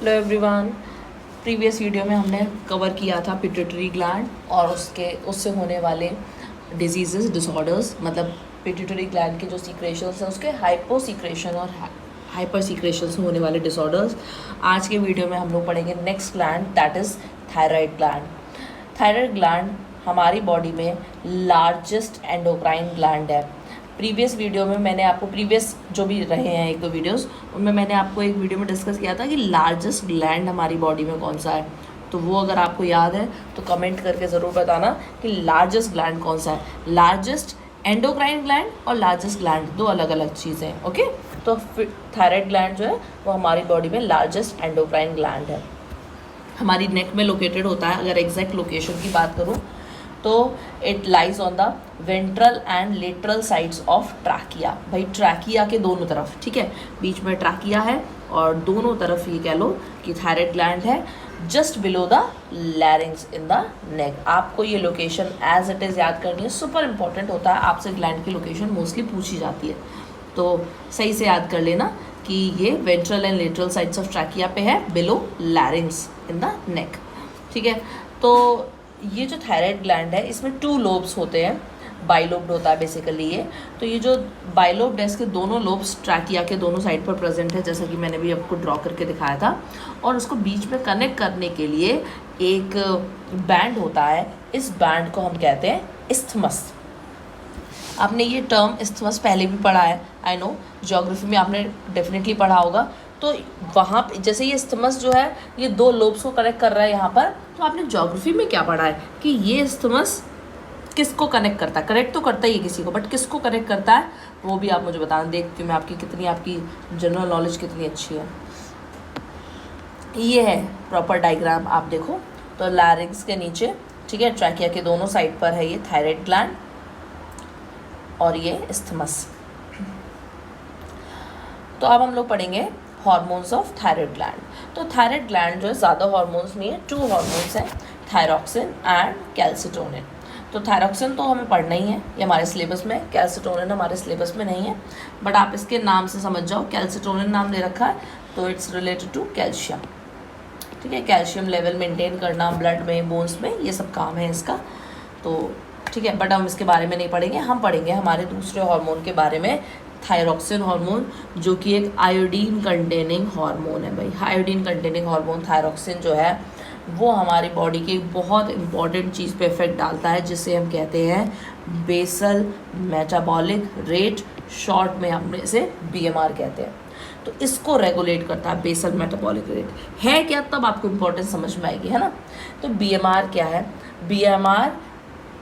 Hello everyone. Previous video में हमने cover किया था पिट्यूटरी ग्लैंड और उससे होने वाले डिजीज़ डिसऑर्डर्स, मतलब पिट्यूटरी ग्लैंड के जो सीक्रेशंस हैं उसके हाइपो सीक्रेशन और हाइपर सीक्रेशन से होने वाले डिसऑर्डर्स। आज के वीडियो में हम लोग पढ़ेंगे next gland, that is thyroid gland. Thyroid gland हमारी बॉडी में लार्जेस्ट एंडोक्राइन ग्लैंड है। प्रीवियस वीडियो में मैंने आपको, प्रीवियस जो भी रहे हैं एक दो वीडियोस, उनमें मैंने आपको एक वीडियो में डिस्कस किया था कि लार्जेस्ट ग्लैंड हमारी बॉडी में कौन सा है। तो वो अगर आपको याद है तो कमेंट करके ज़रूर बताना कि लार्जेस्ट ग्लैंड कौन सा है। लार्जेस्ट एंडोक्राइन ग्लैंड और लार्जेस्ट ग्लैंड दो अलग अलग चीज़ें हैं। ओके, तो थायराइड ग्लैंड जो है वो हमारी बॉडी में लार्जेस्ट एंडोक्राइन ग्लैंड है। हमारी नेक में लोकेटेड होता है। अगर एग्जैक्ट लोकेशन की बात करूँ तो it lies on the ventral and lateral sides of trachea. भाई ट्रैकिया के दोनों तरफ, ठीक है, बीच में ट्रैकिया है और दोनों तरफ ये कह लो कि थायराइड ग्लैंड है। Just below the larynx in the neck. आपको ये लोकेशन एज इट इज़ याद करनी है, सुपर इंपॉर्टेंट होता है। आपसे ग्लैंड की लोकेशन मोस्टली पूछी जाती है, तो सही से याद कर लेना कि ये ventral and lateral sides of trachea पे है, बिलो लैरिंग्स इन द नेक। ठीक है, तो ये जो थायराइड ग्लैंड है इसमें 2 लोब्स होते हैं। बाइलोब्ड होता है बेसिकली ये। तो ये जो बाइलोब्ड है इसके दोनों लोब्स ट्रैकिया के दोनों साइड पर प्रेजेंट है, जैसा कि मैंने भी आपको ड्रॉ करके दिखाया था। और उसको बीच में कनेक्ट करने के लिए एक बैंड होता है। इस बैंड को हम कहते हैं इस्थमस। आपने ये टर्म इस्थमस पहले भी पढ़ा है, आई नो, ज्योग्राफी में आपने डेफिनेटली पढ़ा होगा। तो वहाँ पे जैसे ये इस्थमस जो है ये 2 लोब्स को कनेक्ट कर रहा है यहाँ पर, तो आपने ज्योग्राफी में क्या पढ़ा है कि ये इस्थमस किसको कनेक्ट करता है। कनेक्ट तो करता ही है किसी को, बट किसको कनेक्ट करता है वो भी आप मुझे बताना। देखती हूँ मैं आपकी जनरल नॉलेज कितनी अच्छी है। ये है प्रॉपर डायग्राम, आप देखो तो लैरिंग्स के नीचे, ठीक है, ट्रैकिया के दोनों साइड पर है ये थायराइड ग्लैंड और ये इस्थमस। तो अब हम लोग पढ़ेंगे हार्मोन्स ऑफ थायराइड ग्लैंड। तो थायराइड ग्लैंड जो है ज़्यादा हार्मोन्स नहीं है, 2 हार्मोन्स हैं, थायरॉक्सिन एंड कैल्सिटोनिन। तो थायरॉक्सिन तो हमें पढ़ना ही है, ये हमारे सिलेबस में, कैल्सिटोनिन हमारे सिलेबस में नहीं है, बट आप इसके नाम से समझ जाओ। कैल्सिटोनिन नाम दे रखा है तो इट्स रिलेटेड टू कैल्शियम। ठीक है, कैल्शियम लेवल मेंटेन करना ब्लड में, बोन्स में, ये सब काम है इसका। तो ठीक है, बट हम इसके बारे में नहीं पढ़ेंगे। हम पढ़ेंगे हमारे दूसरे हार्मोन के बारे में, थायरॉक्सिन हार्मोन, जो कि एक आयोडीन कंटेनिंग हार्मोन है। भाई आयोडीन कंटेनिंग हार्मोन थायरॉक्सिन जो है वो हमारी बॉडी की बहुत इंपॉर्टेंट चीज़ पे इफेक्ट डालता है, जिसे हम कहते हैं बेसल मेटाबॉलिक रेट। शॉर्ट में हम इसे BMR कहते हैं। तो इसको रेगुलेट करता है बेसल मेटाबॉलिक रेट। है क्या, तब आपको इंपॉर्टेंस समझ में आएगी, है ना। तो BMR क्या है? BMR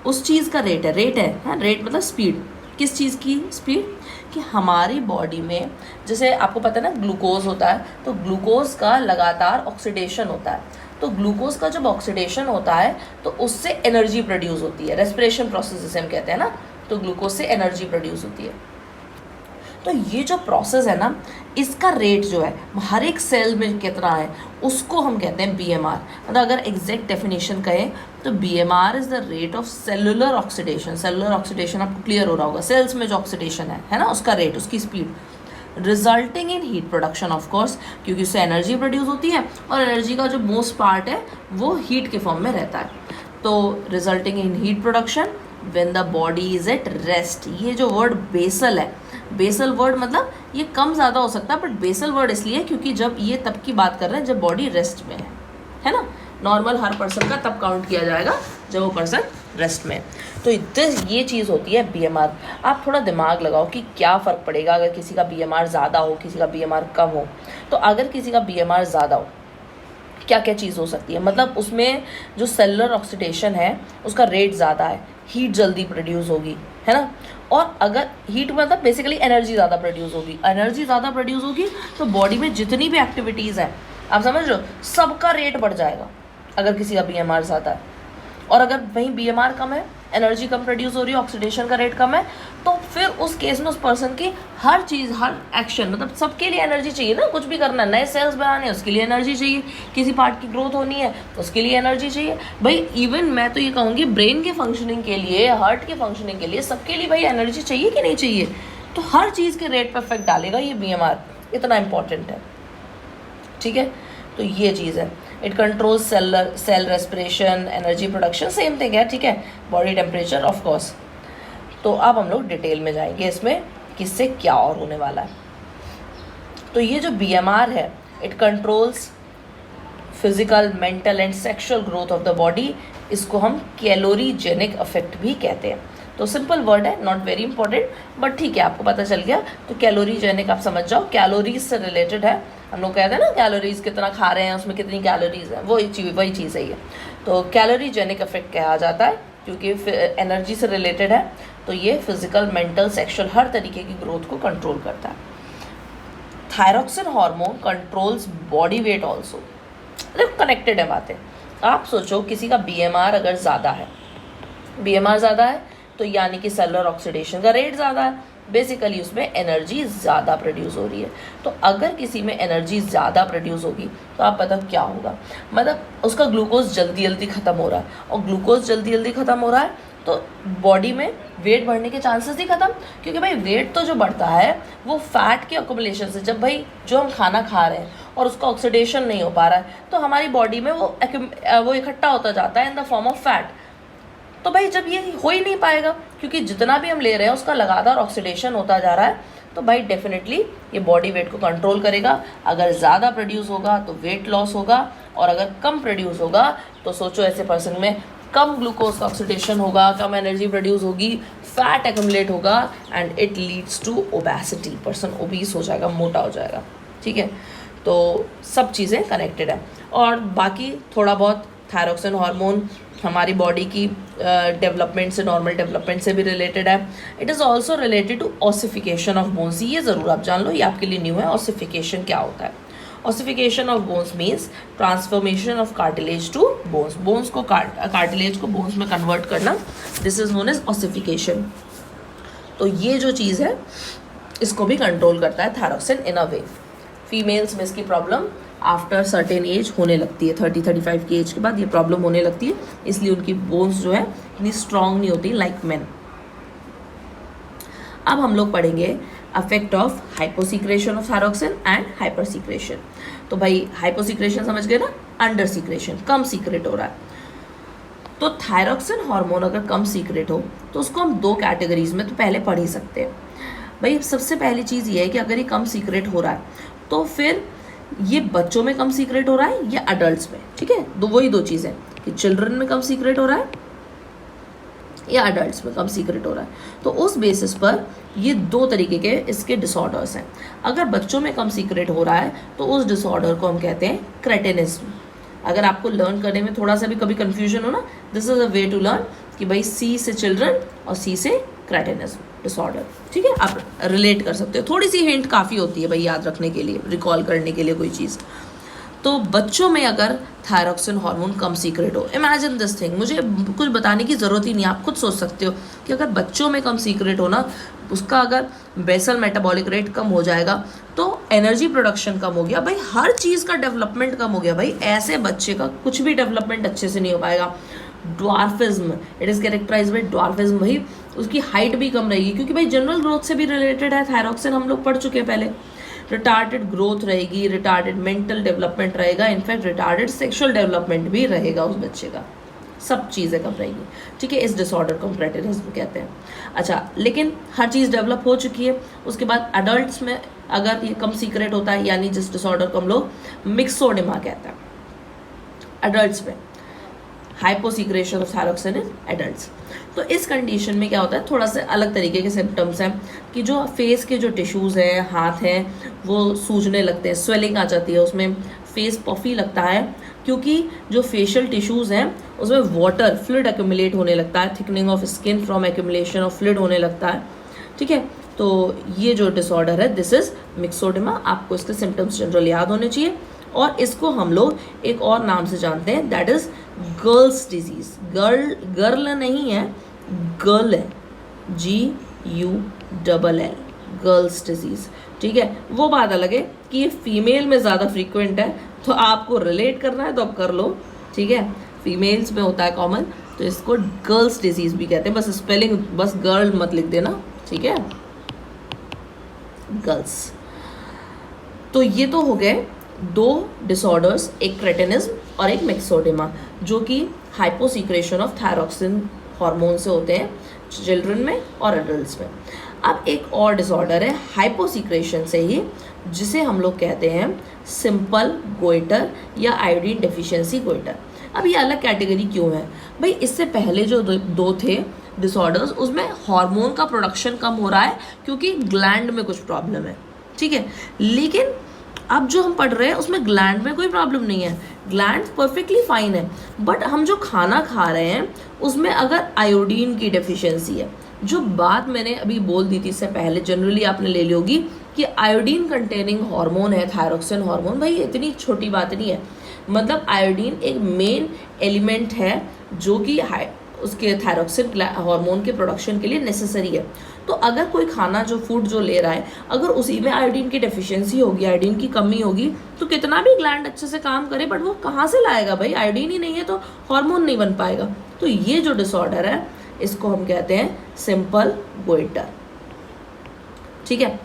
उस चीज़ का रेट है, रेट मतलब स्पीड। किस चीज़ की स्पीड? कि हमारी बॉडी में, जैसे आपको पता है ना ग्लूकोज होता है, तो ग्लूकोज का लगातार ऑक्सीडेशन होता है। तो ग्लूकोज का जब ऑक्सीडेशन होता है तो उससे एनर्जी प्रोड्यूस होती है, रेस्पिरेशन प्रोसेस जिसे हम कहते हैं ना, तो ग्लूकोज से एनर्जी प्रोड्यूस होती है। तो ये जो प्रोसेस है ना, इसका रेट जो है हर एक सेल में कितना है उसको हम कहते हैं BMR। मतलब अगर एग्जैक्ट डेफिनेशन कहें तो BMR is the rate of cellular oxidation. Cellular oxidation आपको क्लियर हो रहा होगा, सेल्स में जो ऑक्सीडेशन है ना, उसका रेट, उसकी speed, resulting in heat production of course, क्योंकि उससे एनर्जी प्रोड्यूस होती है और एनर्जी का जो मोस्ट पार्ट है वो हीट के फॉर्म में रहता है। तो resulting in heat production when the body is at rest. ये जो वर्ड बेसल है, बेसल वर्ड मतलब ये कम ज़्यादा हो सकता है, बट बेसल वर्ड इसलिए क्योंकि जब ये तब की बात कर रहे हैं जब बॉडी रेस्ट में है ना। नॉर्मल हर पर्सन का तब काउंट किया जाएगा जब वो पर्सन रेस्ट में। तो ये चीज़ होती है BMR। आप थोड़ा दिमाग लगाओ कि क्या फ़र्क पड़ेगा अगर किसी का BMR ज़्यादा हो, किसी का BMR कम हो। तो अगर किसी का BMR ज़्यादा हो, क्या क्या चीज़ हो सकती है? मतलब उसमें जो सेलुलर ऑक्सीडेशन है उसका रेट ज़्यादा है, हीट जल्दी प्रोड्यूस होगी, है ना। और अगर हीट मतलब बेसिकली एनर्जी ज़्यादा प्रोड्यूस होगी, एनर्जी ज़्यादा प्रोड्यूस होगी तो बॉडी में जितनी भी एक्टिविटीज़ हैं, आप समझ रहे हो, सबका रेट बढ़ जाएगा अगर किसी का BMR ज़्यादा है। और अगर वहीं BMR कम है, एनर्जी कम प्रोड्यूस हो रही है, ऑक्सीडेशन का रेट कम है, तो फिर उस केस में उस पर्सन की हर चीज़, हर एक्शन, मतलब सबके लिए एनर्जी चाहिए ना। कुछ भी करना, नए सेल्स बनाने हैं उसके लिए एनर्जी चाहिए, किसी पार्ट की ग्रोथ होनी है उसके लिए एनर्जी चाहिए। भाई इवन मैं तो ये कहूँगी ब्रेन के फंक्शनिंग के लिए, हार्ट के फंक्शनिंग के लिए, सबके लिए भाई एनर्जी चाहिए कि नहीं चाहिए। तो हर चीज़ के रेट पर इफेक्ट डालेगा ये BMR, इतना इंपॉर्टेंट है। ठीक है, तो ये चीज़ है। It controls cell respiration, energy production, same thing है, ठीक है, बॉडी टेम्परेचर ऑफ कोर्स। तो अब हम लोग डिटेल में जाएंगे इसमें किससे क्या और होने वाला है। तो ये जो BMR है, it controls physical, mental and sexual growth of the body. इसको हम कैलोरीजेनिक इफेक्ट भी कहते हैं। तो सिंपल वर्ड है, नॉट वेरी इंपॉर्टेंट, बट ठीक है, आपको पता चल गया। तो कैलोरीजेनिक आप समझ जाओ, कैलोरीज से रिलेटेड है। हम लोग कहते हैं ना कैलोरीज कितना खा रहे हैं, उसमें कितनी कैलोरीज है, वही चीज़ है ये। तो कैलोरीजेनिक इफेक्ट कहा जाता है क्योंकि एनर्जी से रिलेटेड है। तो ये फिजिकल, मेंटल, सेक्सुअल हर तरीके की ग्रोथ को कंट्रोल करता है। Thyroxine hormone controls body weight also. मतलब कनेक्टेड है बातें। आप सोचो किसी का BMR अगर ज़्यादा है, BMR ज़्यादा है तो यानी कि सेलुलर ऑक्सीडेशन का रेट ज़्यादा है, बेसिकली उसमें एनर्जी ज़्यादा प्रोड्यूस हो रही है। तो अगर किसी में एनर्जी ज़्यादा प्रोड्यूस होगी तो आप पता क्या होगा, मतलब उसका ग्लूकोज जल्दी जल्दी ख़त्म हो रहा है, और ग्लूकोज जल्दी जल्दी ख़त्म हो रहा है तो बॉडी में वेट बढ़ने के चांसेस ही ख़त्म। क्योंकि भाई वेट तो जो बढ़ता है वो फैट के अकोमोलेशन से, जब भाई जो हम खाना खा रहे हैं और उसका ऑक्सीडेशन नहीं हो पा रहा है तो हमारी बॉडी में वो इकट्ठा होता जाता है in the form of fat. तो भाई जब ये हो ही नहीं पाएगा, क्योंकि जितना भी हम ले रहे हैं उसका लगातार ऑक्सीडेशन होता जा रहा है, तो भाई डेफिनेटली ये बॉडी वेट को कंट्रोल करेगा। अगर ज़्यादा प्रोड्यूस होगा तो वेट लॉस होगा, और अगर कम प्रोड्यूस होगा तो सोचो ऐसे पर्सन में कम ग्लूकोज का ऑक्सीडेशन होगा, कम एनर्जी प्रोड्यूस होगी, फैट एक्यूमुलेट होगा and it leads to obesity. Person obese हो जाएगा, मोटा हो जाएगा, ठीक है। तो सब चीज़ें कनेक्टेड है। और बाकी थोड़ा बहुत थायरॉक्सिन हार्मोन हमारी बॉडी की डेवलपमेंट से, नॉर्मल डेवलपमेंट से भी रिलेटेड है। It is also related to ossification of bones. ये ज़रूर आप जान लो, ये आपके लिए न्यू है। ऑसिफिकेशन क्या होता है? Ossification of bones means transformation of cartilage to bones. Bones को कार्टिलेज को बोन्स में कन्वर्ट करना, this is known as ossification. तो ये जो चीज़ है इसको भी कंट्रोल करता है थायरॉक्सिन इन अ वे। फीमेल्स में इसकी प्रॉब्लम आफ्टर सर्टेन एज होने लगती है, 30-35 की एज के बाद ये प्रॉब्लम होने लगती है, इसलिए उनकी बोन्स जो है इतनी स्ट्रांग नहीं होती लाइक मेन। अब हम लोग पढ़ेंगे affect of hyposecretion of thyroxine and hyper secretion. तो भाई हाइपोसिक्रेशन समझ गए ना, अंडर सीक्रेशन, कम सीक्रेट हो रहा है। तो थायरॉक्सिन हार्मोन अगर कम सीक्रेट हो तो उसको हम दो कैटेगरीज में तो पहले पढ़ ही सकते हैं। भाई सबसे पहली चीज़ ये है कि अगर ये कम सीक्रेट हो रहा है तो फिर ये बच्चों में कम सीक्रेट हो रहा है या अडल्ट्स में, ठीक है। वही दो चीज़ें कि चिल्ड्रन में कम सीक्रेट हो रहा है या अडल्ट्स में कम सीक्रेट हो रहा है। तो उस बेसिस पर ये दो तरीके के इसके डिसऑर्डर्स हैं। अगर बच्चों में कम सीक्रेट हो रहा है तो उस डिसऑर्डर को हम कहते हैं क्रेटिनिज्म। अगर आपको लर्न करने में थोड़ा सा भी कभी कंफ्यूजन हो ना, this is a way to learn कि भाई C से चिल्ड्रन और C से क्रेटिनिज्म डिसऑर्डर, ठीक है। आप रिलेट कर सकते हो, थोड़ी सी हिंट काफ़ी होती है भाई याद रखने के लिए, रिकॉल करने के लिए कोई चीज़। तो बच्चों में अगर थायरॉक्सिन हार्मोन कम सीक्रेट हो, इमेजिन दिस थिंग, मुझे कुछ बताने की ज़रूरत ही नहीं, आप खुद सोच सकते हो कि अगर बच्चों में कम सीक्रेट हो ना, उसका अगर बेसल मेटाबॉलिक रेट कम हो जाएगा तो एनर्जी प्रोडक्शन कम हो गया, भाई हर चीज़ का डेवलपमेंट कम हो गया। भाई ऐसे बच्चे का कुछ भी डेवलपमेंट अच्छे से नहीं हो पाएगा। Dwarfism, it is characterized by dwarfism. भाई उसकी हाइट भी कम रहेगी, क्योंकि भाई जनरल ग्रोथ से भी रिलेटेड है थायरॉक्सिन, हम लोग पढ़ चुके हैं पहले। रिटार्डेड ग्रोथ रहेगी, रिटार्डेड मेंटल डेवलपमेंट रहेगा, इनफैक्ट रिटार्डेड सेक्सुअल डेवलपमेंट भी रहेगा उस बच्चे का, सब चीज़ें कम रहेगी, ठीक है। इस डिसऑर्डर को क्रेटिनिज्म कहते हैं। अच्छा, लेकिन हर चीज़ डेवलप हो चुकी है, उसके बाद अडल्ट्स में अगर ये कम सीक्रेट होता है, यानी जिस डिसऑर्डर को हम लोग मिक्सोडिमा कहते हैं, अडल्ट्स में हाइपोसीक्रेशन ऑफ थायरॉक्सिन इन एडल्ट्स। तो इस कंडीशन में क्या होता है, थोड़ा सा अलग तरीके के सिम्टम्स हैं कि जो फेस के जो टिश्यूज़ हैं, हाथ हैं, वो सूजने लगते हैं, स्वेलिंग आ जाती है, उसमें फेस पफी लगता है, क्योंकि जो फेशियल टिश्यूज़ हैं उसमें वाटर फ्लूइड एक्यूमुलेट होने लगता है, thickening of skin from accumulation of fluid होने लगता है, ठीक है। तो ये जो डिसऑर्डर है दिस इज़ मिक्सोडिमा। आपको इसके सिम्टम्स जनरल याद होने चाहिए, और इसको हम लोग एक और नाम से जानते हैं, that is girls disease. Girl नहीं है, गर्ल है, GULL, गर्ल्स डिजीज़, ठीक है। वो बात अलग है कि ये फीमेल में ज़्यादा फ्रीक्वेंट है, तो आपको रिलेट करना है तो आप कर लो, ठीक है। फीमेल्स में होता है कॉमन, तो इसको गर्ल्स डिजीज़ भी कहते हैं। बस स्पेलिंग, बस गर्ल मत लिख देना, ठीक है, गर्ल्स। तो ये तो हो गए दो डिसऑर्डर्स, एक क्रेटिनिज्म और एक मिक्सोडेमा, जो कि हाइपोसीक्रेशन ऑफ थायरॉक्सिन हार्मोन से होते हैं चिल्ड्रन में और एडल्ट्स में। अब एक और डिसऑर्डर है हाइपोसीक्रेशन से ही, जिसे हम लोग कहते हैं सिंपल गोइटर या आयोडीन डेफिशिएंसी गोइटर। अब ये अलग कैटेगरी क्यों है भाई? इससे पहले जो दो थे डिसऑर्डर्स, उसमें हार्मोन का प्रोडक्शन कम हो रहा है क्योंकि ग्लैंड में कुछ प्रॉब्लम है, ठीक है। लेकिन अब जो हम पढ़ रहे हैं उसमें ग्लैंड में कोई प्रॉब्लम नहीं है, ग्लैंड परफेक्टली फाइन है, बट हम जो खाना खा रहे हैं उसमें अगर आयोडीन की डेफिशिएंसी है, जो बात मैंने अभी बोल दी थी इससे पहले, जनरली आपने ले ली होगी कि आयोडीन कंटेनिंग हार्मोन है थायरॉक्सिन हार्मोन। भाई इतनी छोटी बात नहीं है, मतलब आयोडीन एक मेन एलिमेंट है जो कि उसके थायरॉक्सिन हार्मोन के प्रोडक्शन के लिए नेसेसरी है। तो अगर कोई खाना जो फूड जो ले रहा है, अगर उसी में आयोडीन की डेफिशिएंसी होगी, आयोडीन की कमी होगी, तो कितना भी ग्लैंड अच्छे से काम करे बट वो कहाँ से लाएगा भाई? आयोडीन ही नहीं है तो हार्मोन नहीं बन पाएगा। तो ये जो डिसऑर्डर है इसको हम कहते हैं सिंपल गोइटर, ठीक है।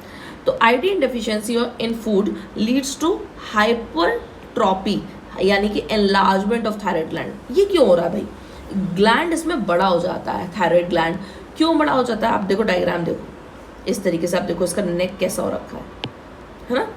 तो iodine deficiency in food leads to hypertrophy, यानी कि एनलार्जमेंट ऑफ थायराइड ग्लैंड। ये क्यों हो रहा है भाई? ग्लैंड इसमें बड़ा हो जाता है, थायराइड ग्लैंड क्यों बड़ा हो जाता है? आप देखो डायग्राम देखो, इस तरीके से आप देखो, इसका नेक कैसा हो रखा है ना,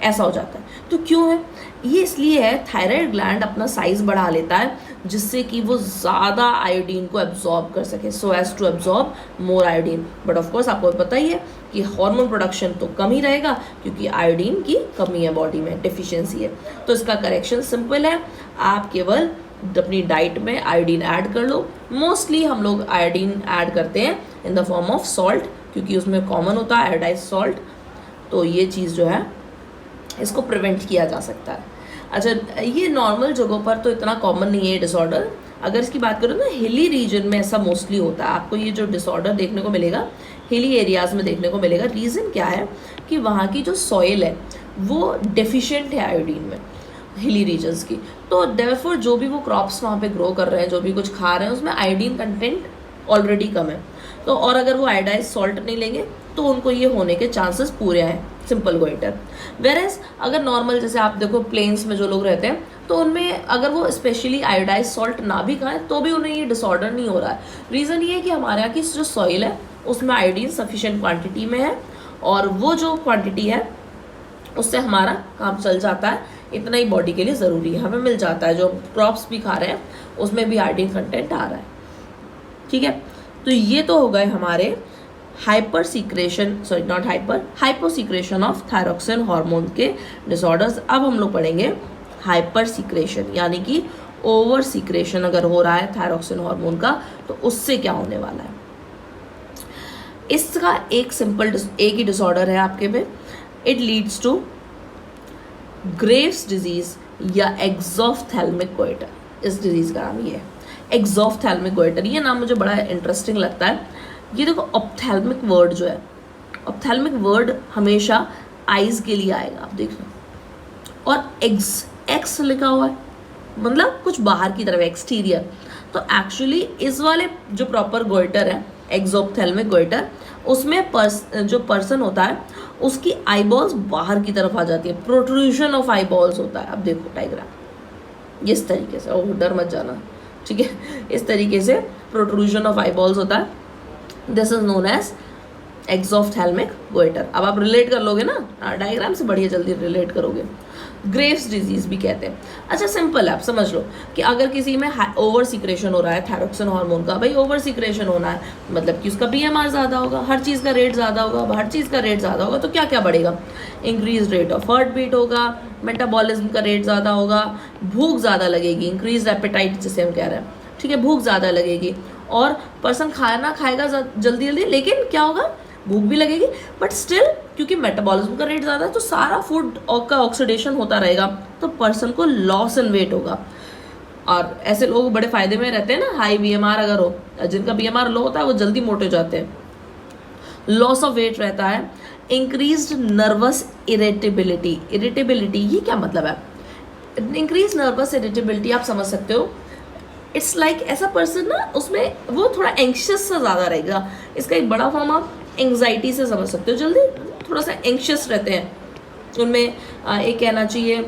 ऐसा हो जाता है। तो क्यों है ये? इसलिए है थायराइड ग्लैंड अपना साइज बढ़ा लेता है जिससे कि वो ज़्यादा आयोडीन को एब्जॉर्ब कर सके, so as to absorb more iodine. But of course आपको पता ही है कि हार्मोन प्रोडक्शन तो कम ही रहेगा क्योंकि आयोडीन की कमी है, बॉडी में डेफिशिएंसी है। तो इसका करेक्शन सिंपल है, आप केवल अपनी डाइट में आयोडीन ऐड कर लो। मोस्टली हम लोग आयोडीन ऐड करते हैं in the form of salt, क्योंकि उसमें कॉमन होता है आयोडाइज सॉल्ट। तो ये चीज़ जो है इसको प्रिवेंट किया जा सकता है। अच्छा, ये नॉर्मल जगहों पर तो इतना कॉमन नहीं है डिसऑर्डर। अगर इसकी बात करूँ ना, हिली रीजन में ऐसा मोस्टली होता है, आपको ये जो डिसऑर्डर देखने को मिलेगा हिली एरियाज़ में देखने को मिलेगा। रीज़न क्या है कि वहाँ की जो सॉइल है वो डेफिशिएंट है आयोडीन में, हिली रीजन्स की। तो देयरफॉर जो भी वो क्रॉप्स वहाँ पे ग्रो कर रहे हैं, जो भी कुछ खा रहे हैं, उसमें आयोडीन कंटेंट ऑलरेडी कम है। तो और अगर वो आयोडाइज सॉल्ट नहीं लेंगे तो उनको ये होने के चांसेस पूरे हैं, सिंपल गोइटर। वेरेस अगर नॉर्मल जैसे आप देखो प्लेन्स में जो लोग रहते हैं, तो उनमें अगर वो स्पेशली आयोडाइज सॉल्ट ना भी खाएं तो भी उन्हें ये डिसऑर्डर नहीं हो रहा है। रीज़न ये है कि हमारे यहाँ की जो सॉइल है उसमें आयोडीन सफिशिएंट क्वांटिटी में है, और वो जो क्वांटिटी है उससे हमारा काम चल जाता है। इतना ही बॉडी के लिए ज़रूरी है, हमें मिल जाता है। जो क्रॉप्स भी खा रहे हैं उसमें भी आयोडीन कंटेंट आ रहा है, ठीक है। तो ये तो हो गए हमारे hyper secretion, sorry not hyper, hyposecretion of thyroxine hormone के डिसऑर्डर्स। अब हम लोग पढ़ेंगे हाइपर सीक्रेशन, यानी कि ओवर सीक्रेशन अगर हो रहा है थायरॉक्सिन हार्मोन का तो उससे क्या होने वाला है। इसका एक सिंपल एक ही डिसऑर्डर है आपके में, it leads to Graves disease या एक्सोफ्थैल्मिक गोइटर। इस डिजीज का नाम ये है एक्सोफ्थैल्मिक गोइटर। ये नाम मुझे बड़ा इंटरेस्टिंग लगता है। ये देखो ऑप्थैल्मिक वर्ड जो है, ऑप्थैल्मिक वर्ड हमेशा आइज के लिए आएगा, आप देख लो, और एक्स लिखा हुआ है मतलब कुछ बाहर की तरफ, एक्सटीरियर। तो एक्चुअली इस वाले जो प्रॉपर गोइटर है एक्सोफ्थैल्मिक गोइटर, उसमें जो पर्सन होता है उसकी आईबॉल्स बाहर की तरफ आ जाती है, प्रोट्रूजन ऑफ आईबॉल्स होता है। अब देखो डायग्राम इस तरीके से, ओह डर मत जाना, ठीक है, इस तरीके से प्रोट्रूजन ऑफ आईबॉल्स होता है। This is known as exophthalmic goitre. अब आप रिलेट कर लोगे ना, डायग्राम से बढ़िया जल्दी रिलेट करोगे। ग्रेव्स डिजीज भी कहते हैं। अच्छा सिंपल है, आप समझ लो कि अगर किसी में ओवर सीक्रेशन हो रहा है थायरॉक्सिन हार्मोन का, भाई ओवर सीक्रेशन होना है मतलब कि उसका बीएमआर ज़्यादा होगा, हर चीज़ का रेट ज़्यादा होगा, हर चीज़ का रेट ज़्यादा होगा, तो क्या क्या बढ़ेगा? Increase rate of heart beat होगा, मेटाबॉलिज्म का रेट ज़्यादा होगा, भूख ज़्यादा लगेगी, इंक्रीज एपेटाइट जिसे हम कह रहे हैं, ठीक है, भूख ज़्यादा लगेगी, और पर्सन खाना खाएगा जल्दी जल्दी, लेकिन क्या होगा, भूख भी लगेगी, बट स्टिल क्योंकि मेटाबॉलिज्म का रेट ज़्यादा है तो सारा फूड का ऑक्सीडेशन होता रहेगा, तो पर्सन को लॉस इन वेट होगा। और ऐसे लोग बड़े फायदे में रहते हैं ना, हाई बीएमआर अगर हो, जिनका बीएमआर लो होता है वो जल्दी मोटे हो जाते हैं। लॉस ऑफ वेट रहता है, इंक्रीज्ड नर्वस इरिटेबिलिटी। इरिटेबिलिटी ये क्या मतलब है? इंक्रीज नर्वस इरिटेबिलिटी आप समझ सकते हो, इट्स लाइक ऐसा पर्सन ना उसमें वो थोड़ा एंक्शियस सा ज़्यादा रहेगा। इसका एक बड़ा फॉर्म आप एंग्जाइटी से समझ सकते हो, जल्दी थोड़ा सा एंक्शियस रहते हैं, उनमें एक कहना चाहिए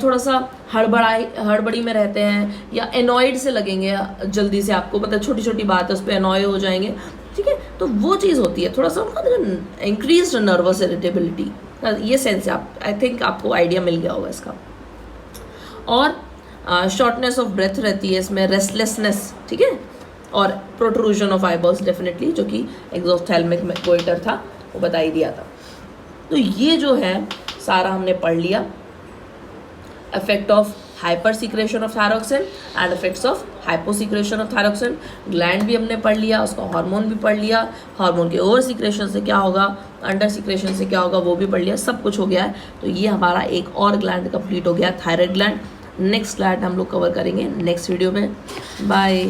थोड़ा सा हड़बड़ी में रहते हैं या एनॉयड से लगेंगे जल्दी से आपको, मतलब छोटी छोटी बात है उस पर एनॉय हो जाएंगे, ठीक है। तो वो चीज़ होती है थोड़ा सा उनका इंक्रीज नर्वस इरिटेबिलिटी, ये सेंस है। आप आई थिंक आपको आइडिया मिल गया होगा इसका। और शॉर्टनेस ऑफ ब्रेथ रहती है इसमें, रेस्टलेसनेस, ठीक है, और प्रोट्रूजन ऑफ आईबॉल्स डेफिनेटली, जो कि एक्सोथैल्मिक गोइटर था, वो बता ही दिया था। तो ये जो है सारा हमने पढ़ लिया, effect of hyper secretion of thyroxine and effects of hypo secretion of thyroxine. Gland भी हमने पढ़ लिया, उसका हार्मोन भी पढ़ लिया, हार्मोन के ओवर सीक्रेशन से क्या होगा, अंडर सीक्रेशन से क्या होगा, वो भी पढ़ लिया, सब कुछ हो गया है। तो ये हमारा एक और ग्लैंड कंप्लीट हो गया, थायराइड ग्लैंड। नेक्स्ट ग्लैंड हम लोग कवर करेंगे नेक्स्ट वीडियो में। बाय।